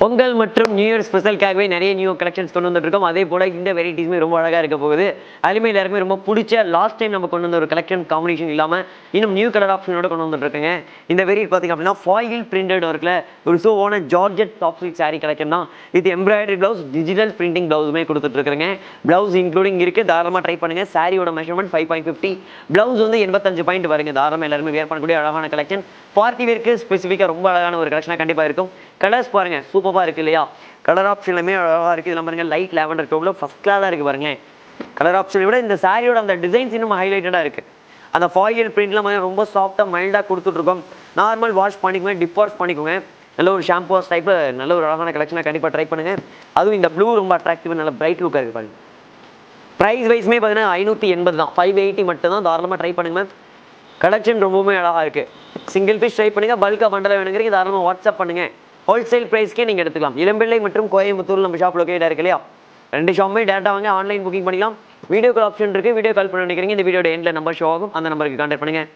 பொங்கல் மற்றும் new year ஸ்பெஷலுக்காகவே நிறைய new collections கொண்டு வந்துருக்கோம். அதே போல இந்த வெரைட்டிஸுமே ரொம்ப அழகாக இருக்க போகுது. அதுலேயுமே எல்லாருக்குமே ரொம்ப பிடிச்ச லாஸ்ட் டைம் நம்ம கொண்டு வந்த ஒரு கலெக்ஷன் காம்பினேஷன் இல்லாமல் இன்னும் நியூ கலர் ஆப்ஷனோட கொண்டு வந்துருக்குங்க. இந்த வெரைட்டி பார்த்திங்க அப்படின்னா ஃபாயில் பிரிண்டட் ஒர்க்கில் ஒரு சோவான georgette top silk sari collection தான். இது எம்ப்ராய்டரி ப்ளவுஸ் டிஜிட்டல் பிரிண்டிங் ப்ளவுஸுமே கொடுத்துட்ருக்குறேங்க. ப்ளவுஸ் இன்க்ளூடிங் இருக்குது, தாராளமாக ட்ரை பண்ணுங்கள். சாரியோட மெஷர்மெண்ட் 5.50, ப்ளவுஸ் வந்து 85 பாயிண்ட் வருங்க. தாராளமாக எல்லாருமே வேர் பண்ணக்கூடிய அழகான கலெக்ஷன். பார்ட்டி வேருக்கு ஸ்பெசிஃபிக்காக ரொம்ப அழகான ஒரு கலெக்ஷனாக கண்டிப்பாக இருக்கும். கலர்ஸ் பாருங்கள் சூப்பராக இருக்குது இல்லையா? கலர் ஆப்ஷன்லையுமே அழகாக இருக்குது. இதெல்லாம் பாருங்கள் லைட் லேவண்டர் டோனில் ஃபஸ்ட் கிளாஸாக இருக்குது பாருங்கள். கலர் ஆப்ஷனை விட இந்த சாரியோட அந்த டிசைன்ஸ் இன்னும் ஹைலைட்டடாக இருக்குது. அந்த ஃபாயில் பிரிண்ட்லாம் ரொம்ப சாஃப்டாக மைல்டாக கொடுத்துட்ருக்கோம். நார்மல் வாஷ் பண்ணிக்கோங்க, டிப் வாஷ் பண்ணிக்கோங்க. நல்ல ஒரு ஷாம்பு வாஷ் டைப்பில் நல்ல ஒரு அழகான கலெக்ஷனாக கண்டிப்பாக ட்ரை பண்ணுங்கள். அதுவும் இந்த ப்ளூ ரொம்ப அட்ராக்டிவாக நல்ல பிரைட் லுக்காக இருக்குது பாருங்கள். ப்ரைஸ் வைஸ்மே பார்த்தீங்கன்னா 580 தான், 580 மட்டும் தான். தாராளமாக ட்ரை பண்ணுங்க மேம். கலெக்ஷன் ரொம்பவுமே அழகாக இருக்குது. சிங்கிள் பீஸ் ட்ரை பண்ணுங்கள். பல்காக பண்டலாக வேணுங்கிறீங்க தாராளமாக வாட்ஸ்அப் பண்ணுங்கள். ஹோல்சேல் ப்ரைஸ்க்கே நீங்கள் எடுத்துக்கலாம். இளம்பிள்ளை மற்றும் கோயம்புத்தூர் நம்ம ஷாப் லொக்கேட்டாக இருக்கு இல்லையா? 2 ஷாப்புமே டேரெக்டாக வாங்க, ஆன்லைன் புக்கிங் பண்ணிக்கலாம். வீடியோ கால் ஆப்ஷன் இருக்குது. வீடியோ கால் பண்ண நினைக்கிறீங்க இந்த வீடியோட எண்டில் நம்பர் ஷோ ஆகும். அந்த நம்பருக்கு கான்டாக்ட் பண்ணுங்கள்.